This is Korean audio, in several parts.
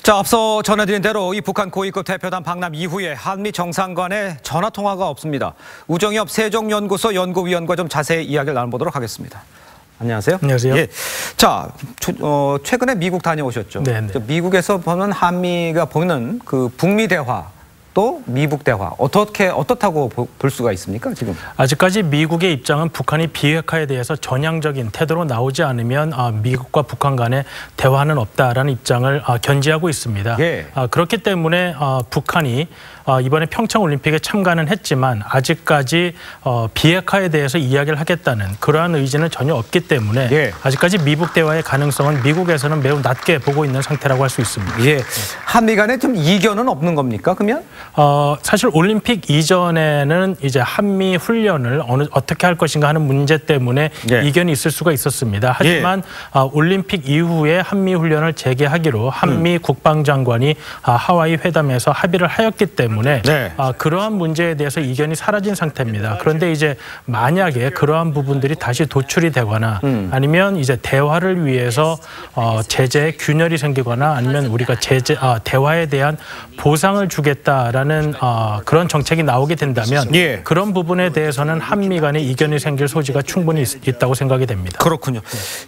자, 앞서 전해드린 대로 이 북한 고위급 대표단 방남 이후에 한미 정상 간의 전화 통화가 없습니다. 우정엽 세종연구소 연구위원과 좀 자세히 이야기를 나눠보도록 하겠습니다. 안녕하세요. 안녕하세요. 예. 자, 최근에 미국 다녀오셨죠? 네네. 미국에서 보는 한미가 보는 그 북미 대화 또 미북 대화 어떻다고 볼 수가 있습니까 지금? 아직까지 미국의 입장은 북한이 비핵화에 대해서 전향적인 태도로 나오지 않으면 미국과 북한 간의 대화는 없다라는 입장을 견지하고 있습니다. 예. 그렇기 때문에 북한이 이번에 평창올림픽에 참가는 했지만 아직까지 비핵화에 대해서 이야기를 하겠다는 그러한 의지는 전혀 없기 때문에 예. 아직까지 미북 대화의 가능성은 미국에서는 매우 낮게 보고 있는 상태라고 할 수 있습니다. 예. 한미 간에 좀 이견은 없는 겁니까 그러면? 사실 올림픽 이전에는 이제 한미 훈련을 어떻게 할 것인가 하는 문제 때문에 예. 이견이 있을 수가 있었습니다. 하지만 올림픽 이후에 한미 훈련을 재개하기로 한미 국방장관이 하와이 회담에서 합의를 하였기 때문에 네. 그러한 문제에 대해서 이견이 사라진 상태입니다. 그런데 이제 만약에 그러한 부분들이 다시 도출이 되거나 아니면 이제 대화를 위해서 제재에 균열이 생기거나 아니면 우리가 대화에 대한 보상을 주겠다라는 그런 정책이 나오게 된다면 예. 그런 부분에 대해서는 한미 간의 이견이 생길 소지가 충분히 있다고 생각이 됩니다. 그렇군요.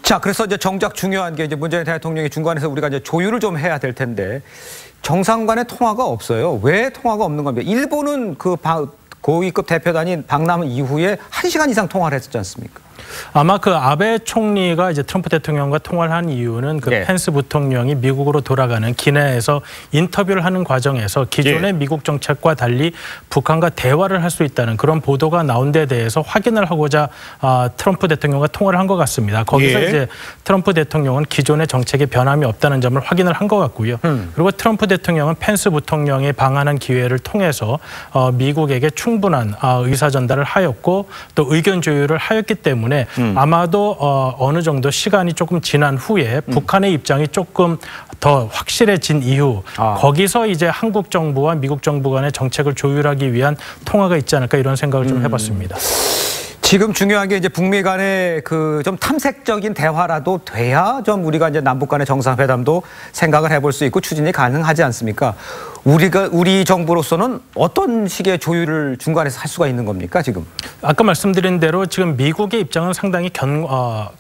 자, 그래서 이제 정작 중요한 게 이제 문재인 대통령이 중간에서 우리가 이제 조율을 좀 해야 될 텐데 정상 간의 통화가 없어요. 왜 통화가 없는 겁니까? 일본은 그 고위급 대표단인 방남 이후에 1시간 이상 통화를 했었지 않습니까? 아마 그 아베 총리가 이제 트럼프 대통령과 통화를 한 이유는 그 예. 펜스 부통령이 미국으로 돌아가는 기내에서 인터뷰를 하는 과정에서 기존의 예. 미국 정책과 달리 북한과 대화를 할 수 있다는 그런 보도가 나온 데 대해서 확인을 하고자 트럼프 대통령과 통화를 한 것 같습니다. 거기서 예. 이제 트럼프 대통령은 기존의 정책에 변함이 없다는 점을 확인을 한 것 같고요. 그리고 트럼프 대통령은 펜스 부통령이 방한한 기회를 통해서 미국에게 충분한 의사 전달을 하였고 또 의견 조율을 하였기 때문에 아마도 어느 정도 시간이 조금 지난 후에 북한의 입장이 조금 더 확실해진 이후 거기서 이제 한국 정부와 미국 정부 간의 정책을 조율하기 위한 통화가 있지 않을까 이런 생각을 좀 해봤습니다. 지금 중요한 게 이제 북미 간의 그 좀 탐색적인 대화라도 돼야 좀 우리가 이제 남북 간의 정상회담도 생각을 해볼 수 있고 추진이 가능하지 않습니까? 우리 정부로서는 어떤 식의 조율을 중간에서 할 수가 있는 겁니까 지금? 아까 말씀드린 대로 지금 미국의 입장은 상당히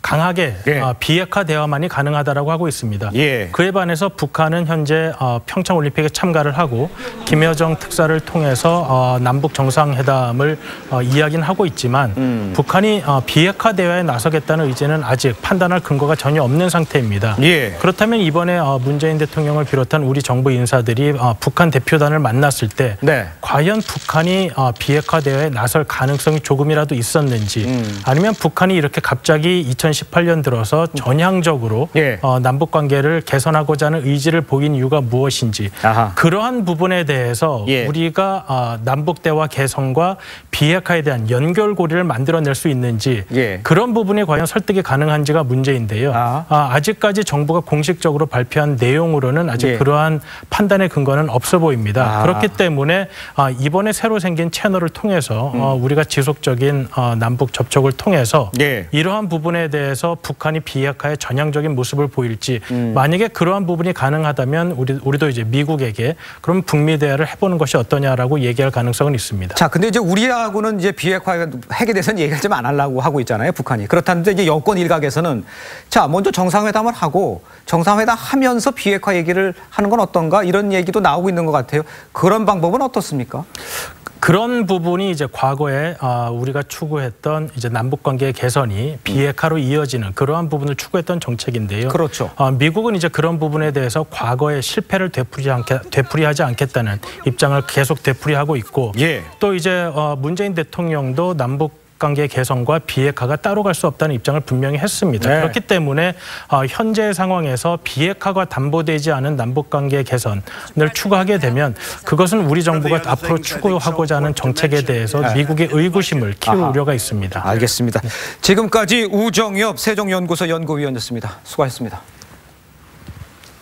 강하게 예. 비핵화 대화만이 가능하다라고 하고 있습니다. 예. 그에 반해서 북한은 현재 평창올림픽에 참가를 하고 김여정 특사를 통해서 남북 정상회담을 이야기는 하고 있지만 북한이 비핵화 대화에 나서겠다는 의지는 아직 판단할 근거가 전혀 없는 상태입니다. 예. 그렇다면 이번에 문재인 대통령을 비롯한 우리 정부 인사들이 북한 대표단을 만났을 때 네. 과연 북한이 비핵화 대화에 나설 가능성이 조금이라도 있었는지 아니면 북한이 이렇게 갑자기 2018년 들어서 전향적으로 예. 남북 관계를 개선하고자 하는 의지를 보인 이유가 무엇인지 그러한 부분에 대해서 예. 우리가 남북 대화 개선과 비핵화에 대한 연결고리를 만들어낼 수 있는지 예. 그런 부분이 과연 설득이 가능한지가 문제인데요. 아직까지 정부가 공식적으로 발표한 내용으로는 아직 예. 그러한 판단의 근거는 없어 보입니다. 그렇기 때문에 이번에 새로 생긴 채널을 통해서 우리가 지속적인 남북 접촉을 통해서 예. 이러한 부분에 대해서 북한이 비핵화의 전향적인 모습을 보일지 만약에 그러한 부분이 가능하다면 우리도 이제 미국에게 그럼 북미 대화를 해보는 것이 어떠냐라고 얘기할 가능성은 있습니다. 자, 근데 이제 우리하고는 이제 비핵화 핵에 대해서는 얘기를 좀 안 하려고 하고 있잖아요, 북한이. 그렇다는데 이제 여권 일각에서는 자, 먼저 정상회담을 하고 정상회담 하면서 비핵화 얘기를 하는 건 어떤가 이런 얘기도 나오고 있는 것 같아요. 그런 방법은 어떻습니까? 그런 부분이 이제 과거에 우리가 추구했던 이제 남북 관계의 개선이 비핵화로 이어지는 그러한 부분을 추구했던 정책인데요. 그렇죠. 미국은 이제 그런 부분에 대해서 과거의 실패를 되풀이하지 않겠다는 입장을 계속 되풀이하고 있고 예. 또 이제 문재인 대통령도 남북 관계 개선과 비핵화가 따로 갈 수 없다는 입장을 분명히 했습니다. 네. 그렇기 때문에 현재 상황에서 비핵화가 담보되지 않은 남북관계 개선을 추구하게 되면 그것은 우리 정부가 앞으로 추구하고자 하는 정책에 대해서 미국의 의구심을 키울 우려가 있습니다. 알겠습니다. 지금까지 우정엽 세종연구소 연구위원이었습니다. 수고하셨습니다.